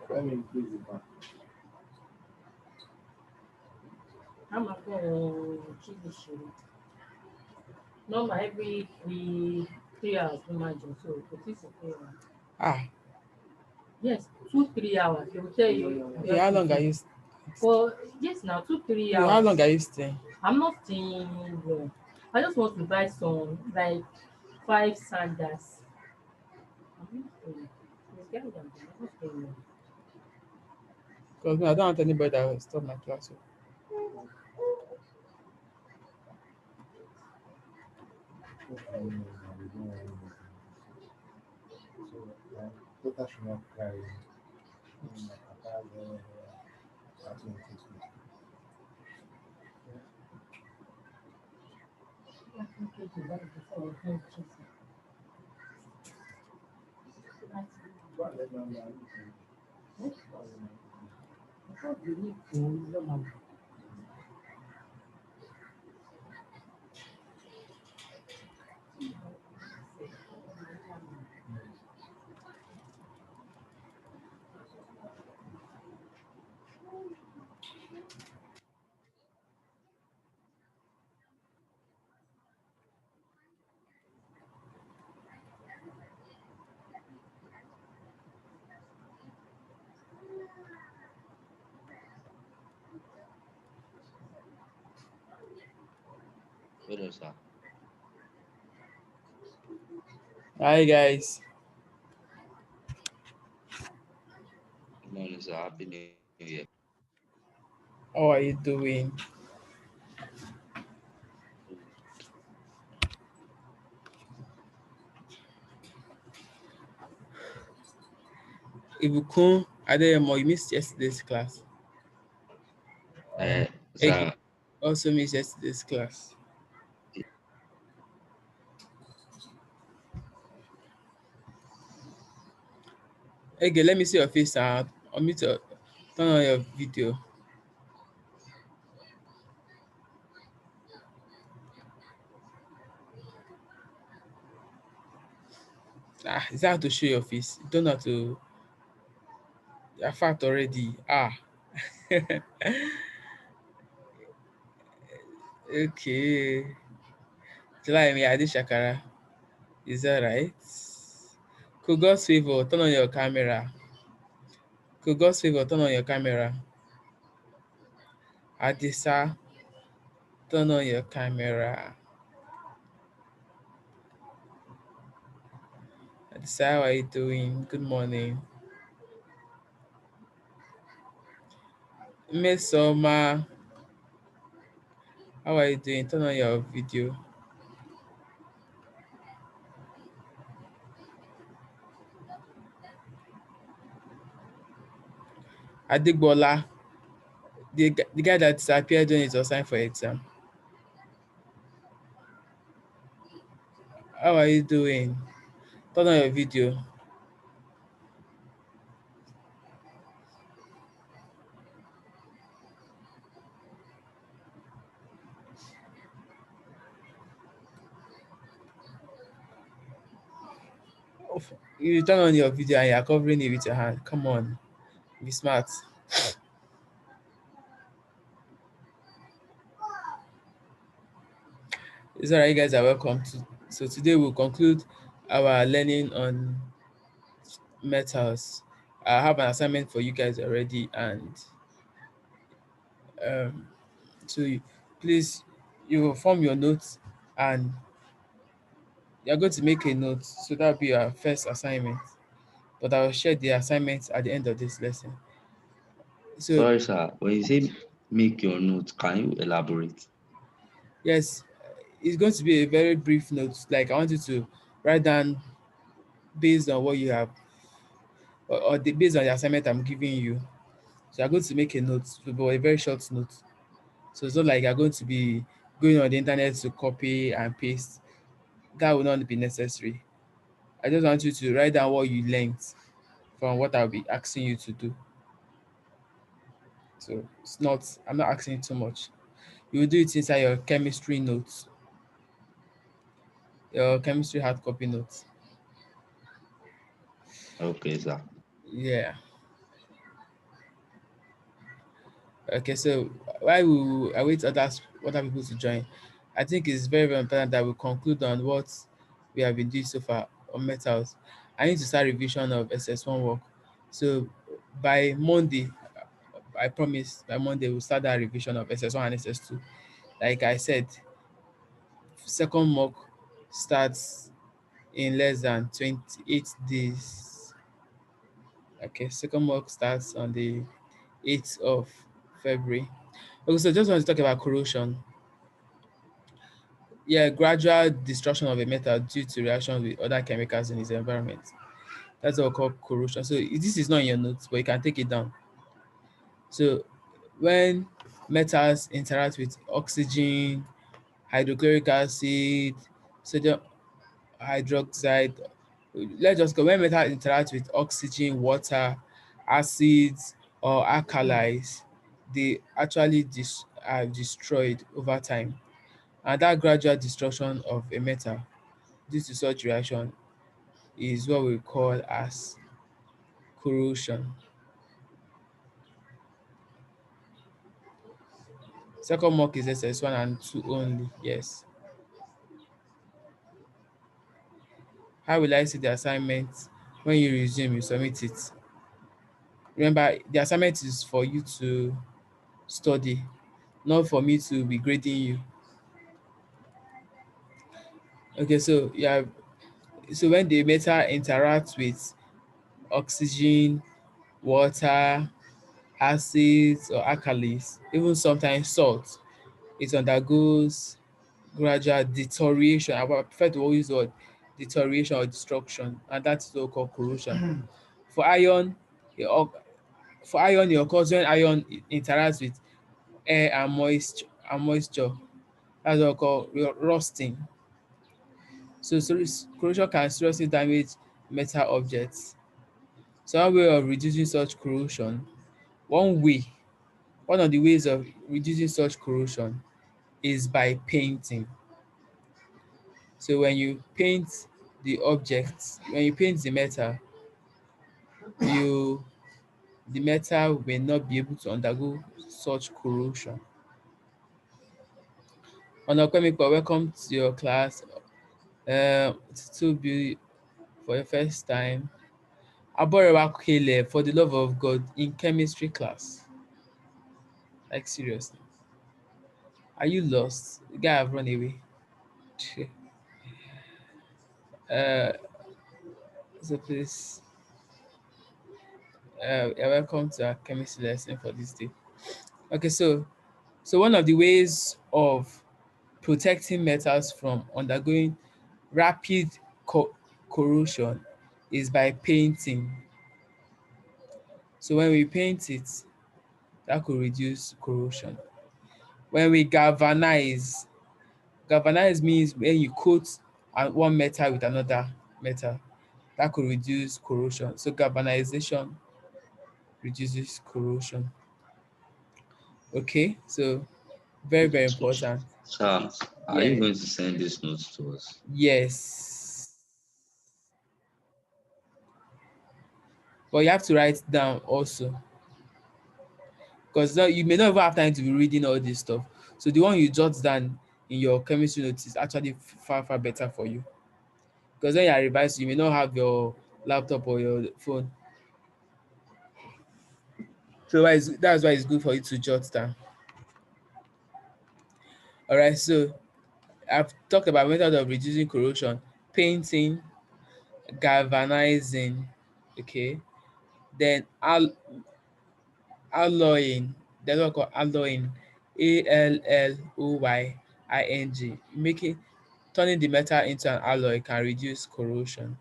Let me increase the back. I'm not going to keep the show. Normal every 3 hours, no imagine. So it is okay. Ah, Yes, 2 3 hours. They will tell you. yeah, how long are you? For yes, now 2 3 No, how hours. long are you staying? I'm not staying long. I just want to buy some like 5 sandals. I'm not staying. It's getting them. I'm not staying long. Because I don't want anybody that will stop my class. We don't want anything. So, daughter should not cry. My papa, that's when it takes me. I think it is that before we can choose it. Go and let them know. I thought you need to normal. Hello, sir. Hi guys. Good morning, sir. Happy New Year. How are you doing? Ibukun Adeyemo, you missed yesterday's class. Ege Sir, also missed yesterday's class. Ege, let me see your face. Unmute your, turn on your video. Is that how to show your face? You don't know how to. You're fat already. Okay. July me Adi Shakara. Is that right? Could God's favor turn on your camera? Could God's favor turn on your camera? Adisa, turn on your camera. Adisa, how are you doing? Good morning. Miss Soma, how are you doing? Turn on your video. Adigbola, the guy that disappeared when it was time for exam. How are you doing? Turn on your video. You turn on your video and you're covering it with your hand. Come on, be smart. It's alright, you guys are welcome to. So today we'll conclude our learning on metals. I have an assignment for you guys already, and um, so please you will form your notes and you're going to make a note. So that'll be our first assignment. But I will share the assignments at the end of this lesson. So Sorry, sir. When you say make your notes, can you elaborate? yes, it's going to be a very brief note. Like I want you to write down based on what you have, based on the assignment I'm giving you. So I'm going to make a note, but a very short note. So it's not like you're going to be going on the internet to copy and paste. That will not be necessary. I just want you to write down what you learned from what I'll be asking you to do. So I'm not asking too much. You will do it inside your chemistry notes, your chemistry hard copy notes. Okay, sir. Yeah. Okay, so while we await other people to join, I think it's very, very important that we conclude on what we have been doing so far on metals. I need to start revision of SS1 work. So by Monday, I promise by Monday we'll start that revision of SS1 and SS2. Like I said, second mock starts in less than 28 days. Okay, second mock starts on the 8th of February. Okay, so just want to talk about corrosion. Yeah, gradual destruction of a metal due to reaction with other chemicals in its environment. That's what we call corrosion. So this is not in your notes, but you can take it down. So when metals interact with oxygen, hydrochloric acid, sodium hydroxide, let's just go. When metals interact with oxygen, water, acids, or alkalis, they actually are destroyed over time. And that gradual destruction of a metal due to such reaction is what we call as corrosion. Second mock is SS1 and 2 only. Yes. How will I see the assignment? When you resume, you submit it. Remember, the assignment is for you to study, not for me to be grading you. Okay, so yeah, so when the metal interacts with oxygen, water, acids, or alkalis, even sometimes salt, it undergoes gradual deterioration. I would prefer to always use the word deterioration or destruction, and that's what we call corrosion. For iron, it oc- for iron, it occurs when iron interacts with air and moisture. That's what we call rusting. So corrosion can seriously damage metal objects. So one way of reducing such corrosion, one way, one of the ways of reducing such corrosion is by painting. So when you paint the objects, when you paint the metal, you the metal will not be able to undergo such corrosion. Onakwemikpa, welcome to your class. It's to be for your first time. Aborewa Kele, for the love of God, in chemistry class. Like seriously. Are you lost? The guy have run away. uh, so please, you're welcome to our chemistry lesson for this day. Okay, so one of the ways of protecting metals from undergoing rapid corrosion is by painting. So when we paint it, that could reduce corrosion. When we galvanize means when you coat one metal with another metal, that could reduce corrosion. So galvanization reduces corrosion. Okay, so very, very So, important. sir, are you Yeah. going to send these notes to us? Yes. But you have to write it down also. Because you may not even have time to be reading all this stuff. So the one you jot down in your chemistry notes is actually far, far better for you. Because when you are revising, you may not have your laptop or your phone. So that's why it's good for you to jot down. All right, so I've talked about method of reducing corrosion, painting, galvanizing, okay. Then alloying, there's what called alloying, ALLOYING, making turning the metal into an alloy can reduce corrosion.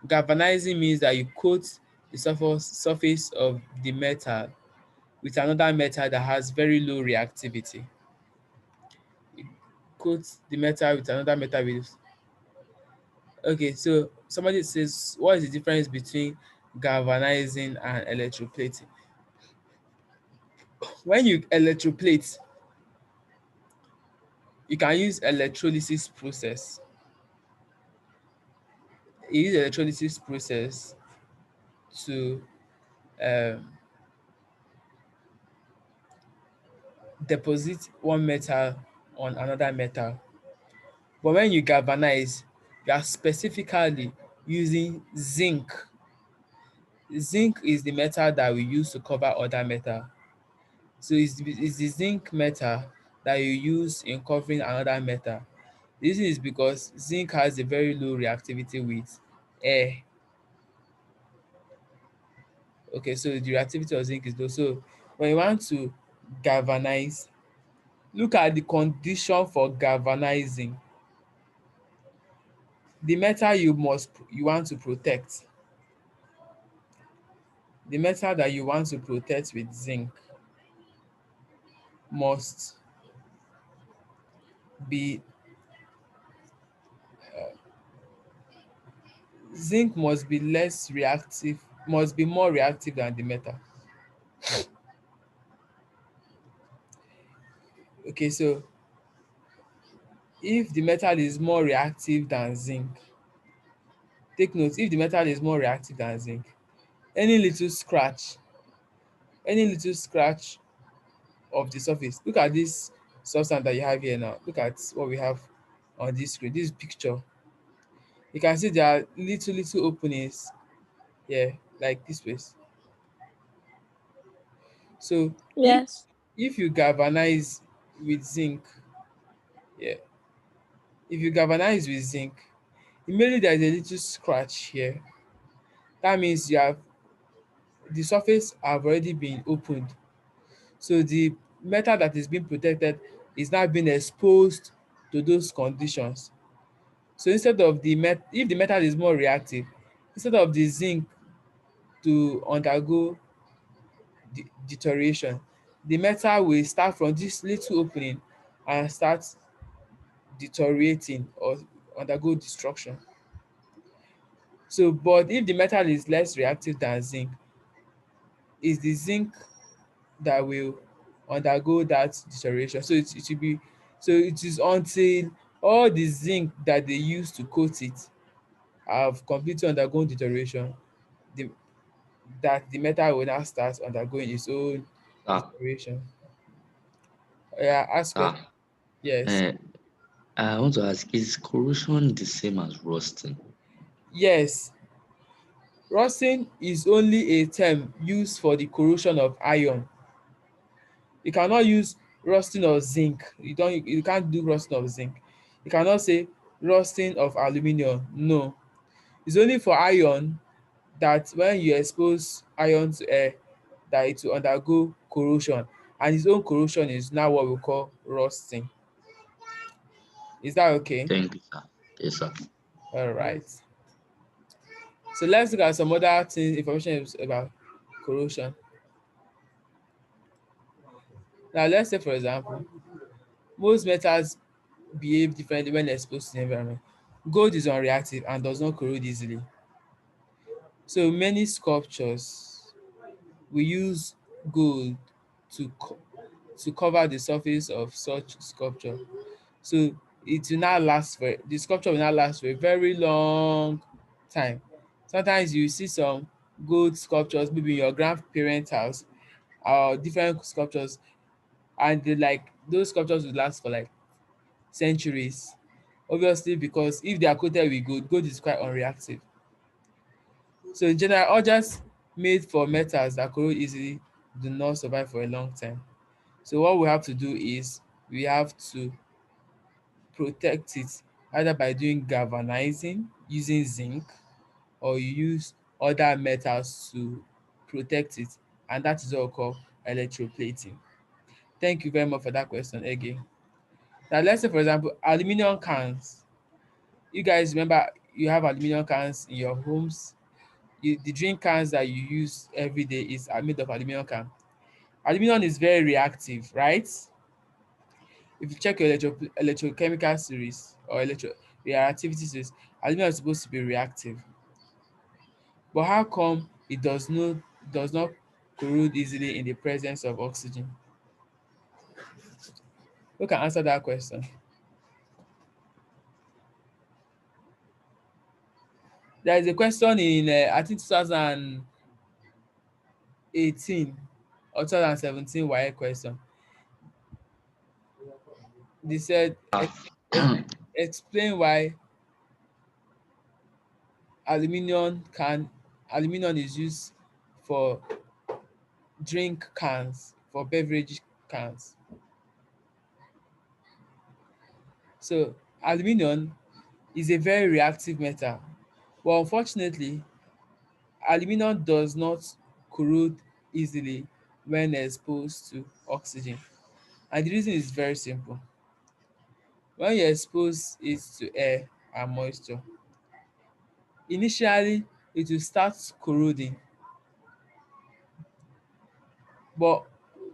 Galvanizing means that you coat the surface of the metal with another metal that has very low reactivity. You coat the metal with another metal with. Okay, so somebody says, what is the difference between galvanizing and electroplating? When you electroplate, you can use electrolysis process. You use electrolysis process to um, deposit one metal on another metal. But when you galvanize, you are specifically using zinc. Zinc is the metal that we use to cover other metal. So it's the zinc metal that you use in covering another metal. This is because zinc has a very low reactivity with air. Okay, so the reactivity of zinc is low. So when you want to galvanize, look at the condition for galvanizing. The metal you want to protect, the metal that you want to protect with zinc must be zinc must be less reactive, must be more reactive than the metal. Okay, so if the metal is more reactive than zinc, take note, if the metal is more reactive than zinc, any little scratch, any little scratch of the surface, look at this substance that you have here now, look at what we have on this screen, this picture. You can see there are little openings here, like this place. So Yes. if you galvanize with zinc, yeah, if you galvanize with zinc, immediately there is a little scratch here. That means you have the surface have already been opened. So the metal that is being protected is now being exposed to those conditions. So instead of if the metal is more reactive, instead of the zinc to undergo deterioration, the metal will start from this little opening and start deteriorating or undergo destruction. So, but if the metal is less reactive than zinc, it's the zinc that will undergo that deterioration. So it will be, so it is until all the zinc that they use to coat it have completely undergone deterioration, the, that the metal will now start undergoing its own Ah, deterioration. Yeah, aspect. ah. Yes. Eh, I want to ask, is corrosion the same as rusting? Yes. Rusting is only a term used for the corrosion of iron. You cannot use rusting of zinc. You can't do rusting of zinc. You cannot say rusting of aluminium. No. It's only for iron that when you expose iron to air, that it will undergo corrosion. And its own corrosion is now what we call rusting. Is that okay? Thank you, sir. Yes, sir. All right. So let's look at some other things, information about corrosion. Now let's say, for example, most metals behave differently when exposed to the environment. Gold is unreactive and does not corrode easily. So many sculptures we use gold to to cover the surface of such sculpture. So it will not last for the sculpture will not last for a very long time. Sometimes you see some gold sculptures maybe in your grandparents' house or different sculptures, and they like those sculptures will last for like centuries. Obviously, because if they are coated with gold, gold is quite unreactive. So in general, objects made for metals that corrode easily do not survive for a long time. So what we have to do is we have to protect it either by doing galvanizing using zinc, or you use other metals to protect it, and that is what we call electroplating. Thank you very much for that question again. Now let's say, for example, aluminum cans. You guys remember you have aluminum cans in your homes. The drink cans that you use every day are made of aluminum can. Aluminum is very reactive, right? If you check your electrochemical series or reactivity series, aluminum is supposed to be reactive. But how come it does not corrode easily in the presence of oxygen? Who can answer that question? There is a question in I think 2018 or 2017 WAEC question. They said ex- explain why aluminum can aluminum is used for drink cans, for beverage cans. So aluminum is a very reactive metal, but unfortunately aluminum does not corrode easily when exposed to oxygen. And the reason is very simple. When you expose it to air and moisture, initially it will start corroding, but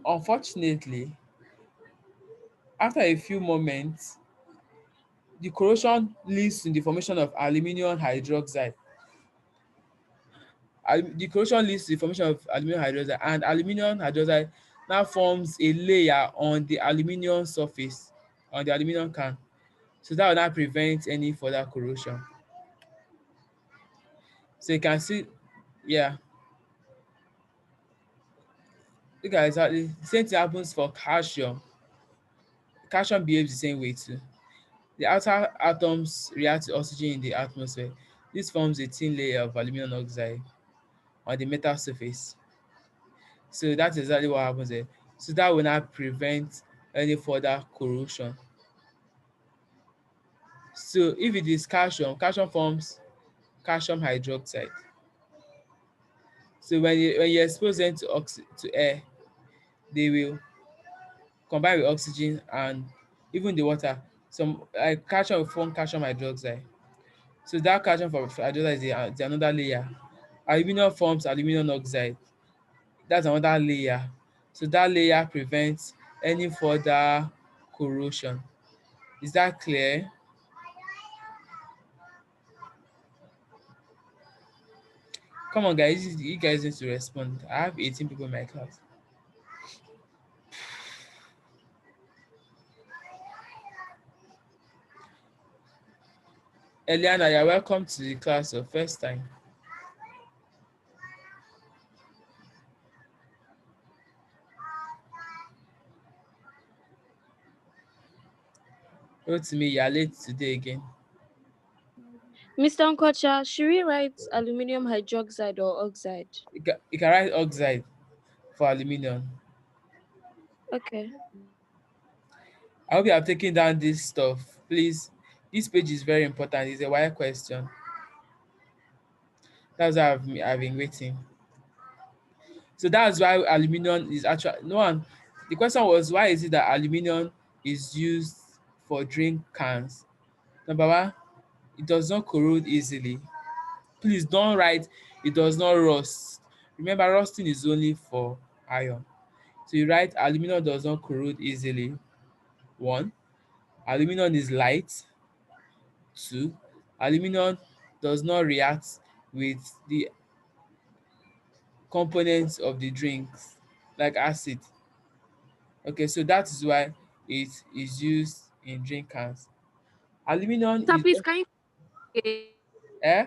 unfortunately after a few moments the corrosion leads to the formation of aluminium hydroxide. The corrosion leads to the formation of aluminium hydroxide, and aluminium hydroxide now forms a layer on the aluminium surface, on the aluminium can. So that will not prevent any further corrosion. So you can see, yeah, look at exactly the same thing happens for calcium. Calcium behaves the same way too. The outer atoms react to oxygen in the atmosphere. This forms a thin layer of aluminum oxide on the metal surface. So that's exactly what happens there. So that will not prevent any further corrosion. So if it is calcium, calcium forms calcium hydroxide. So when you expose them to air, they will combine with oxygen and even the water. Some like calcium will form calcium hydroxide. So that calcium hydroxide is the another layer. Aluminum forms aluminum oxide. That's another layer. So that layer prevents any further corrosion. Is that clear? Come on, guys. You guys need to respond. I have 18 people in my class. Eliana, you're welcome to the class for first time. To me, you're late today again. Mr. Nkwocha, should we write aluminium hydroxide or oxide? You can write oxide for aluminium. Okay. I hope you have taken down this stuff. Please, this page is very important. It's a wire question. That's why I've been waiting. So that's why aluminium is actually no one. The question was, why is it that aluminium is used for drink cans? Number one, it does not corrode easily. Please don't write it does not rust. Remember, rusting is only for iron. So you write aluminum does not corrode easily. One, aluminum is light. Two, aluminum does not react with the components of the drinks like acid. Okay, so that is why it is used in drink cans. Aluminum Sir, is please can you eh?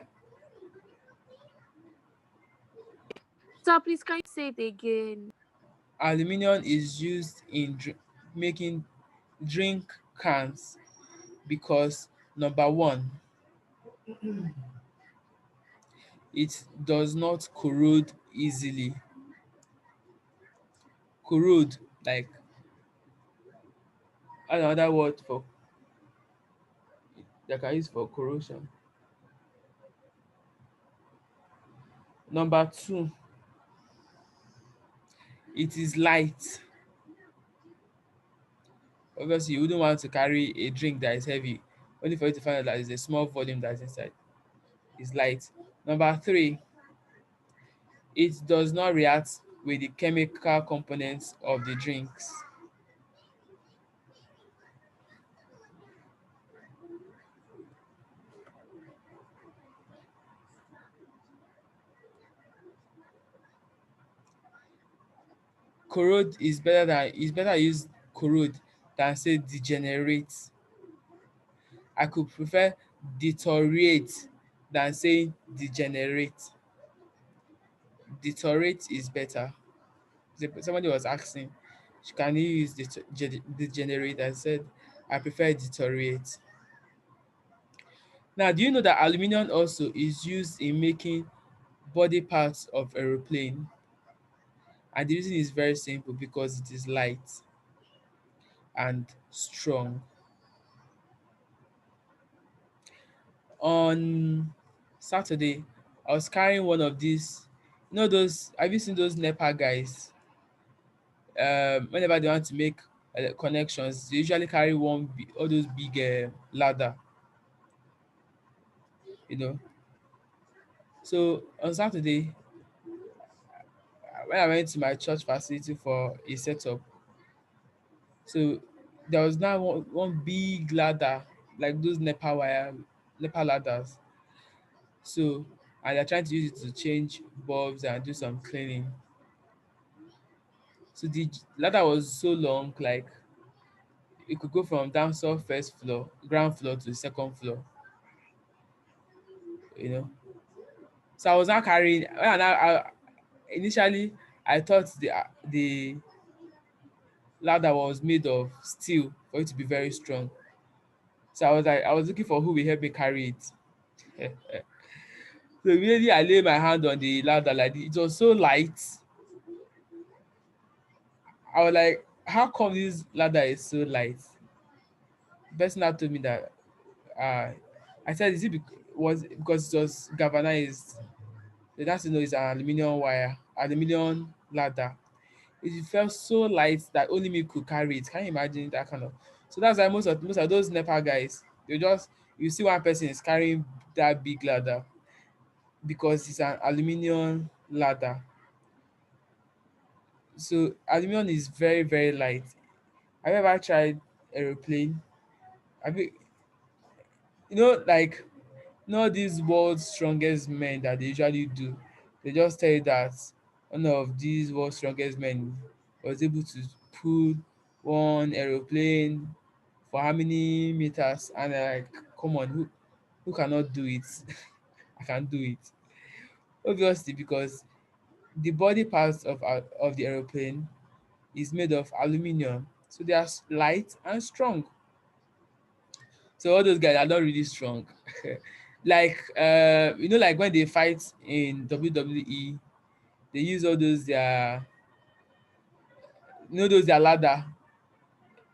Sir, please can you say it again? Aluminum is used in making drink cans because number one, it does not corrode easily. Corrode, like another word for that I use for corrosion. Number two, it is light. Obviously, you wouldn't want to carry a drink that is heavy, only for you to find out that it's a small volume that's inside. It's light. Number three, it does not react with the chemical components of the drinks. Corrode is better use corrode than say degenerate. I could prefer deteriorate than saying degenerate. Deteriorate is better. Somebody was asking, can you use degenerate? I said, I prefer deteriorate. Now, do you know that aluminum also is used in making body parts of aeroplane? And the reason is very simple, because it is light and strong. On Saturday, I was carrying one of these, those, have you seen those NEPA guys? Whenever they want to make connections, they usually carry all those big ladder, you know. So on Saturday, when I went to my church facility for a setup, so there was now one big ladder, like those NEPA ladders. So, and they're trying to use it to change bulbs and do some cleaning. So the ladder was so long, like it could go from downstairs first floor, ground floor to the second floor, you know. So I was not carrying. Initially, I thought the ladder was made of steel for it to be very strong. So I was looking for who will help me carry it. So immediately I laid my hand on the ladder, like it was so light. I was like, how come this ladder is so light? The person now told me that uh I said, is it was because it was galvanized? They have to know it's an aluminium ladder. It felt so light that only me could carry it. Can you imagine that kind of? So that's why most of those NEPA guys, you see one person is carrying that big ladder because it's an aluminium ladder. So aluminum is very, very light. Have you ever tried aeroplane? Have you, like, these world's strongest men that they usually do. They just tell you that one of these world's strongest men was able to pull one aeroplane for how many meters, and they're like, come on, who cannot do it? I can do it. Obviously, because the body parts of the aeroplane is made of aluminum, so they are light and strong. So all those guys are not really strong. Like like when they fight in WWE, they use all those their those their ladder.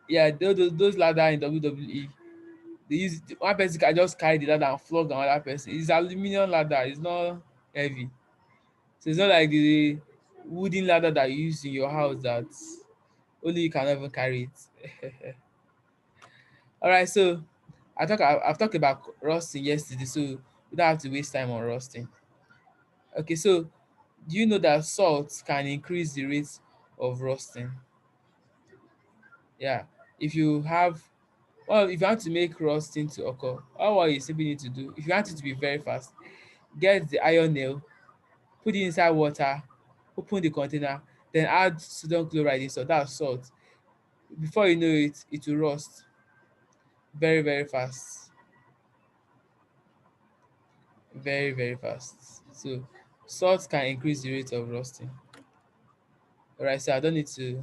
Yeah, those ladder in WWE. They use one person can just carry the ladder and flog another person. It's aluminum ladder, it's not heavy. So it's not like the wooden ladder that you use in your house that only you can even carry it. All right, so I've talked about rusting yesterday, so we don't have to waste time on rusting. Okay, so do you know that salt can increase the rate of rusting? Yeah. If you have, well, if you want to make rusting to occur, all what you simply need to do, if you want it to be very fast, get the iron nail, put it inside water, open the container, then add sodium chloride in, so that's salt. Before you know it, it will rust very, very fast. Very, very fast. So salt can increase the rate of rusting. All right, so I don't need to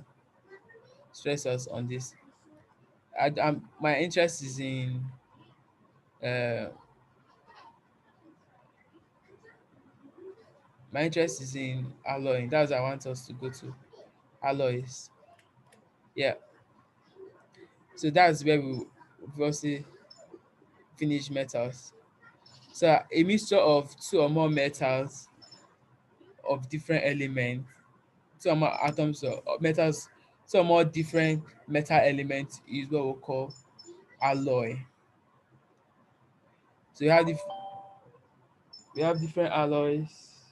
stress us on this. My interest is in uh, alloying. That's what I want us to go to alloys. Yeah. So that's where we obviously finish metals. So a mixture of two or more metals of different elements, two or more atoms of metals, two or more different metal elements is what we call alloy. So we have different alloys,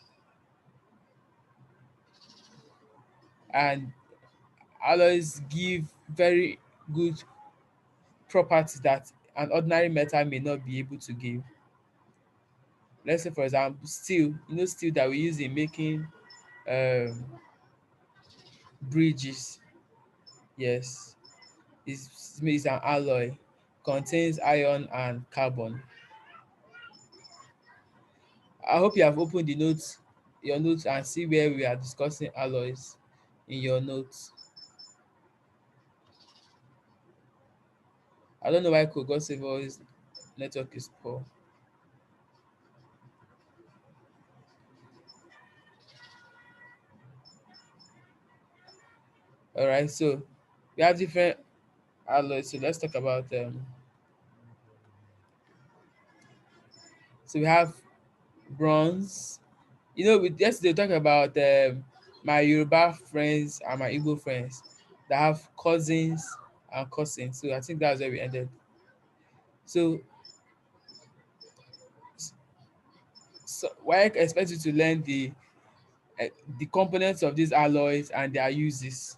and alloys give very good properties that an ordinary metal may not be able to give. Let's say, for example, steel. Steel that we use in making um, bridges. Yes, is an alloy, contains iron and carbon. I hope you have opened the notes, your notes, and see where we are discussing alloys in your notes. I don't know why Kogosevo's network is poor. All right, so we have different alloys. So let's talk about them. So we have bronze. You know, we yesterday talk about my Yoruba friends and my Igbo friends that have cousins and cousins. So I think that's where we ended. So, so why I expect you to learn uh, the components of these alloys and their uses.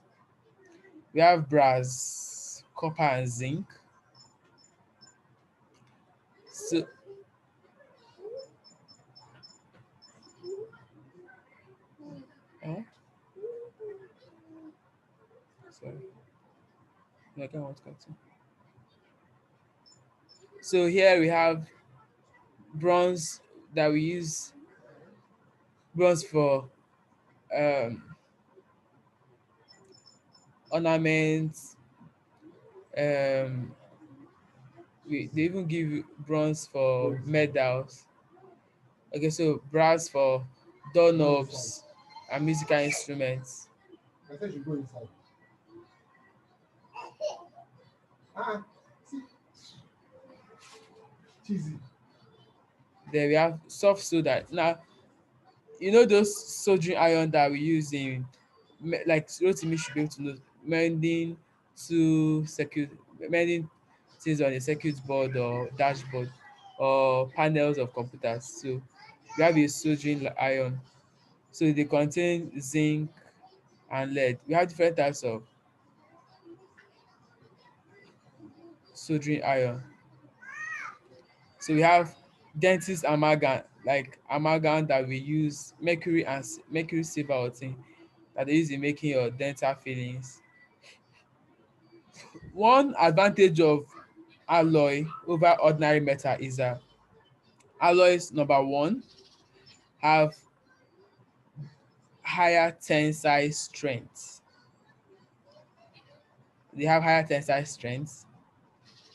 We have brass, copper, and zinc. So, oh, sorry, no, I can't want to continue. So here we have bronze that we use bronze for um, ornaments. Um, they even give you bronze for medals. Okay, so brass for doorknobs and musical instruments. I said you go inside. Ah, see, cheesy. Then we have soft soda. Now, you know those soldering iron that we use in like Rotimi should be able to know mending circuit mending things on a circuit board or dashboard or panels of computers. So we have a soldering iron. So they contain zinc and lead. We have different types of soldering iron. So we have dentist amalgam, like amalgam that we use mercury and mercury silver or tin that they use in making your dental fillings. One advantage of alloy over ordinary metal is that alloys, number one, have higher tensile strength. They have higher tensile strength.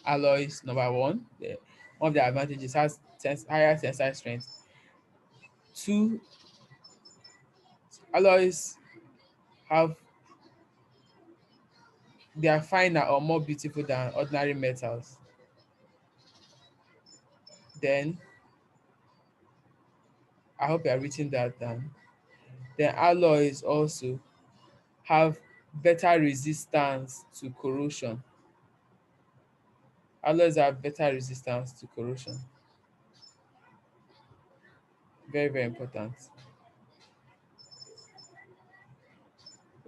Alloys, number one, one of the advantages has higher tensile strength. Two, alloys have they are finer or more beautiful than ordinary metals. Then I hope you are written that down. Then alloys also have better resistance to corrosion. Alloys have better resistance to corrosion. Very, very important.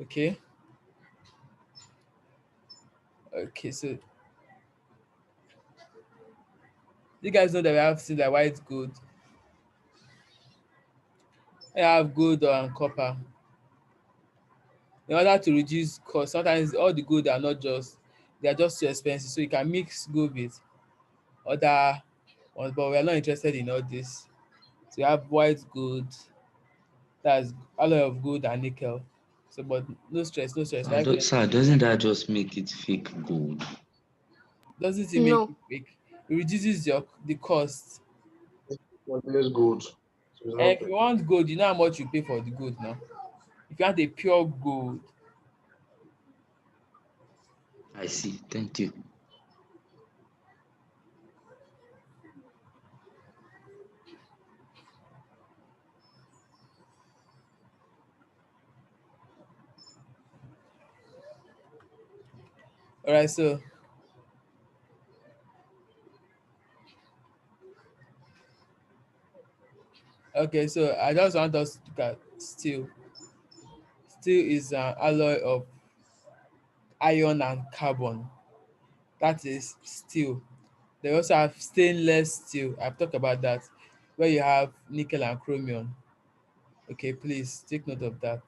Okay. Okay, so you guys know that we have things like white gold. We have gold and copper. In order to reduce cost, sometimes all the gold are not just they are just too expensive. So you can mix gold with other ones, but we are not interested in all this. So you have white gold, that's alloy of gold and nickel. So, but no stress, no stress. Sir, doesn't that just make it fake gold? Doesn't it make No. it fake? It reduces the cost. But there's gold. So it's And not if fake. you want gold, you know how much you pay for the gold now. If you want a pure gold, I see. Thank you. all right. So okay, so I just want us to look at steel. Steel is an alloy of iron and carbon. That is steel. They also have stainless steel. I've talked about that, where you have nickel and chromium. Okay, please take note of that.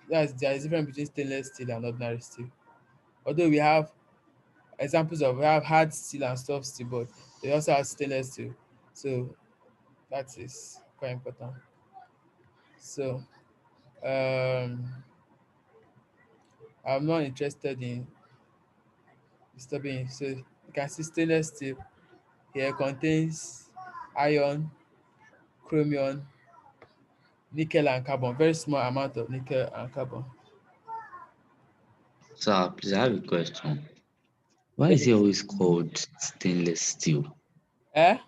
There is a difference between stainless steel and ordinary steel. Although we have examples of we have hard steel and soft steel, but they also have stainless steel. So That is quite important. So I'm not interested in disturbing. So you can see stainless steel here contains iron, chromium, nickel and carbon. Very small amount of nickel and carbon. Sir, please, I have a question. Why is it always called stainless steel? Eh?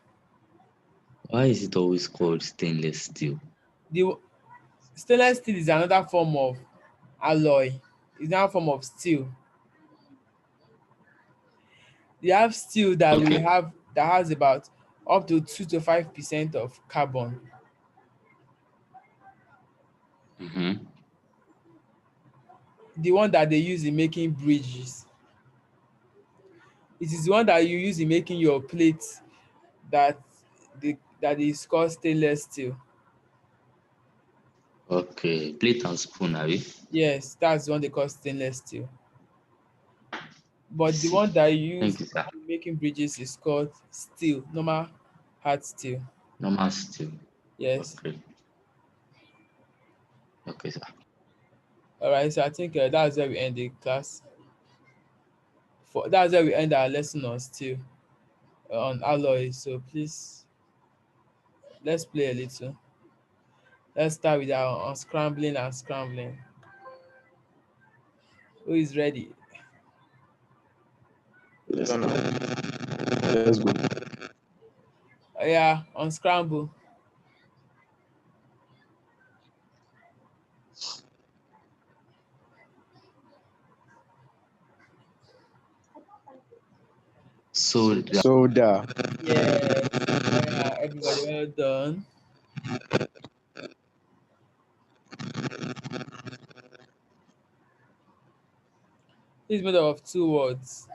Why is it always called stainless steel? The stainless steel is another form of alloy. It's another form of steel. You have steel that we Okay. have that has about up to 2 to 5% of carbon. Mm-hmm. The one that they use in making bridges. It is the one that you use in making your plates that that is called stainless steel. Okay. Plate and spoon, are we? Yes, that's the one they call stainless steel. I But the see. one that you use Thank you, sir. in making bridges is called steel, normal hard steel. Normal steel. Yes. Okay. Okay, sir. All right. So I think that's where we end the class. That's where we end our lesson on steel, on alloy. So please, let's play a little. Let's start with our unscrambling and scrambling. Who is ready? Yes, no. Let's go. Oh, yeah, unscramble. Soda. Soda. Yes. Yeah, everybody, well done. It's made up of two words.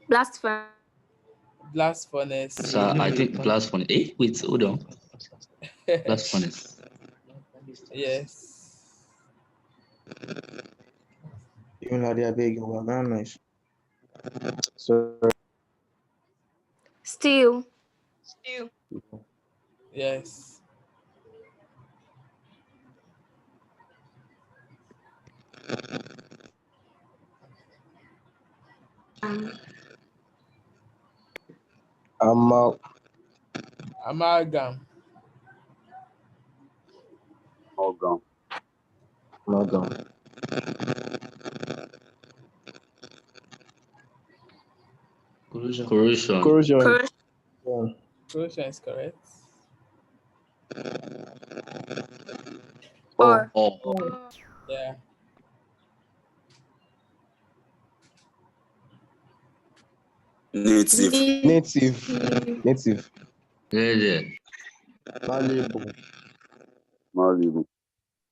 Blast furnace. Blast furnace. Sir, I think blast furnace. Wait, hold on. Blast furnace. Yes. Even though they are big, we're very nice. So, Steel. Yes. amal, Amalgam. Amalgam. amalgam. Corrosion. Corrosion. Corrosion. Corrosion. Yeah. Corrosion is correct. Or. Oh. Yeah. Native. Native. Yeah, yeah. Malleable. Malleable.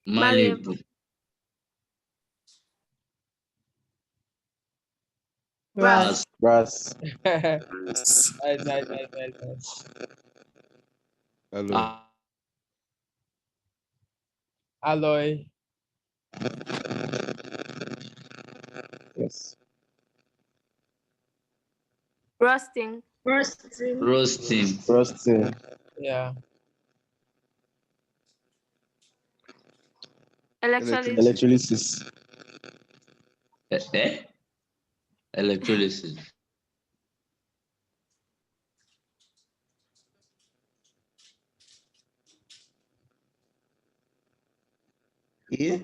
Malleable. Brass. Brass. Nice, Yes. nice. Hello. Alloy. Yes. Rusting. Roasting. Rusting. Yeah. Electrolysis. Electrolysis. Eh? Electrolysis. Yeah.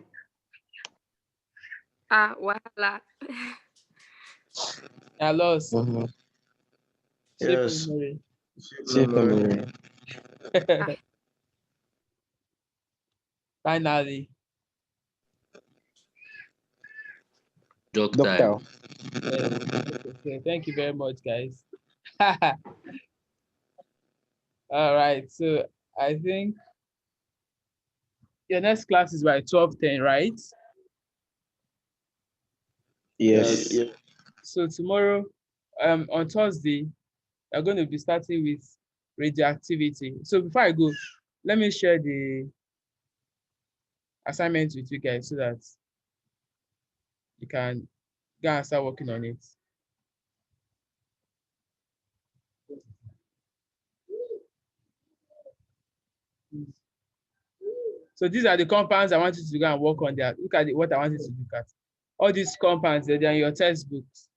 Wahala. I lost. Mm-hmm. Shape Yes. memory. Shape memory. Finally. Ductile. Yes. Okay. Thank you very much, guys. All right. So I think your next class is by 12:10, right? Yes. So tomorrow, on Thursday, we're going to be starting with radioactivity. So before I go, let me share the assignment with you guys so that you can Go and start working on it. So these are the compounds I want you to go and work on there. Look at what I want you to look at. All these compounds, they're in your textbooks.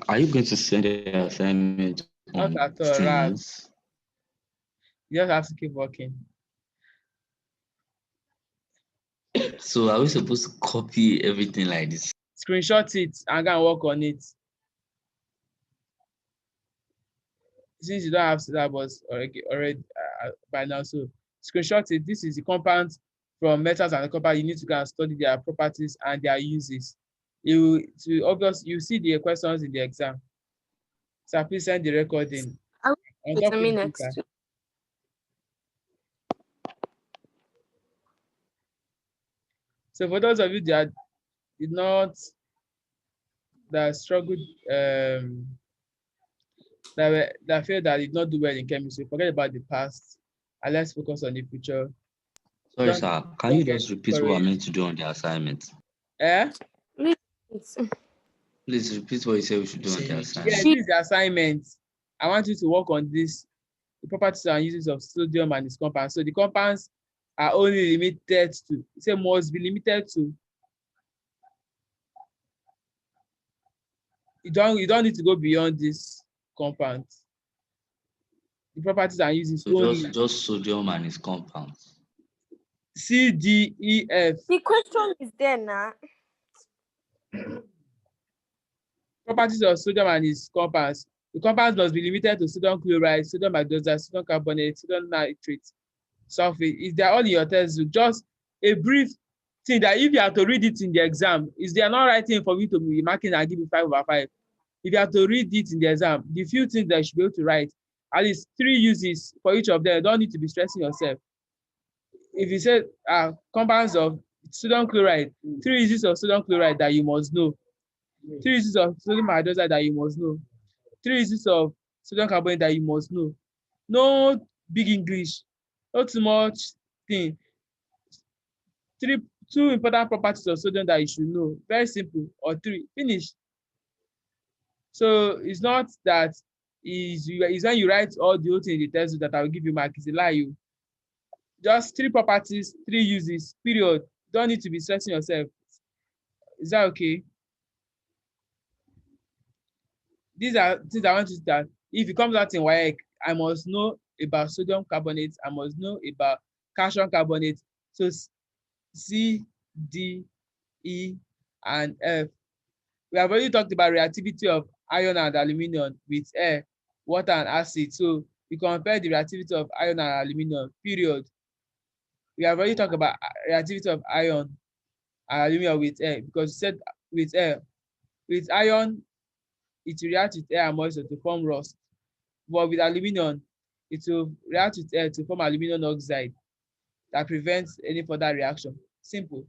Are you going to send the assignment Not on at all, right? Teams? You just have to keep working. So are we supposed to copy everything like this? Screenshot it and go and work on it. Since you don't have syllabus already by now, so screenshot it. This is the compound from metals and copper. You need to go and study their properties and their uses. You see the questions in the exam. So please send the recording. I will On wait top a of minute. it, so for those of you that did not, that struggled, that feel that did not do well in chemistry, forget about the past and let's focus on the future. Sorry, sir. Can you just repeat what I discouraged. meant to do on the assignment? Please repeat what you said we should do on the Yeah, assignment. this is the assignment. I want you to work on this, the properties and uses of sodium and its compounds. So the compounds are only limited to, say must be limited to. You don't need to go beyond this compound. The properties and uses So only just sodium and its compounds. C, D, E, F. The question is there now. Properties of sodium and its compounds. The compounds must be limited to sodium chloride, sodium hydroxide, sodium carbonate, sodium nitrate, sulfate. If they're all in your textbook, just a brief thing that if you have to read it in the exam, is they are not writing for you to be marking and give you 5/5. If you have to read it in the exam, the few things that you should be able to write, at least 3 uses for each of them. You don't need to be stressing yourself. If you say compounds of sodium chloride, 3 uses of sodium chloride that you must know. 3 uses of sodium hydroxide that you must know. 3 uses of sodium carbonate that you must know. No big English, not too much thing. 2 important properties of sodium that you should know. Very simple. Or 3. Finish. So it's not that is when you write all the whole thing in the textbook that I will give you mark. It's a lie. You just 3 properties, 3 uses, period. Don't need to be stressing yourself. Is that okay? These are things I want you to that if it comes out in WAEC, I must know about sodium carbonate, I must know about calcium carbonate. So C, D, E, and F. We have already talked about reactivity of iron and aluminum with air, water, and acid. So we compare the reactivity of iron and aluminum, period. We have already talked about reactivity of iron and aluminum with air because we said with air. With iron, it will react with air and moisture to form rust. But with aluminum, it will react with air to form aluminum oxide that prevents any further reaction. Simple.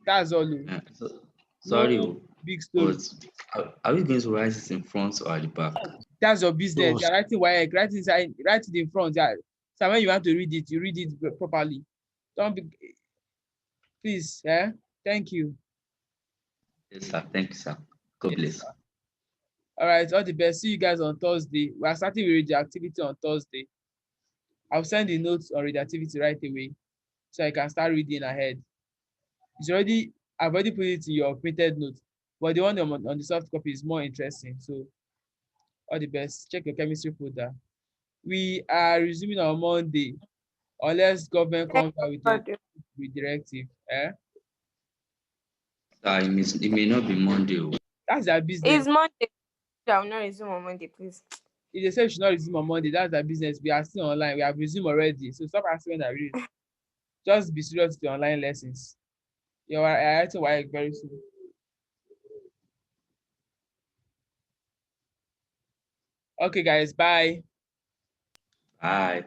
That's all. Yeah, sorry, no big story. but are we going to write it in front or at the back? That's your business. You're writing WAEC, write it in front. Yeah. So when you want to read it, you read it properly. Don't be, please. Yeah. Thank you. Yes, sir. Thank you, sir. God bless. All right. All the best. See you guys on Thursday. We are starting with radioactivity on Thursday. I'll send the notes on radioactivity right away, so I can start reading ahead. I've already put it in your printed notes, but the one on the soft copy is more interesting. So all the best. Check your chemistry folder. We are resuming on Monday, unless government comes out with directive. It may not be Monday. That's their business. It's Monday. I will not resume on Monday, please. If they say we should not resume on Monday, that's their business. We are still online. We have resumed already. So stop asking when I read. Just be serious with the online lessons. You are writing WAEC very soon. Okay, guys. Bye. Bye.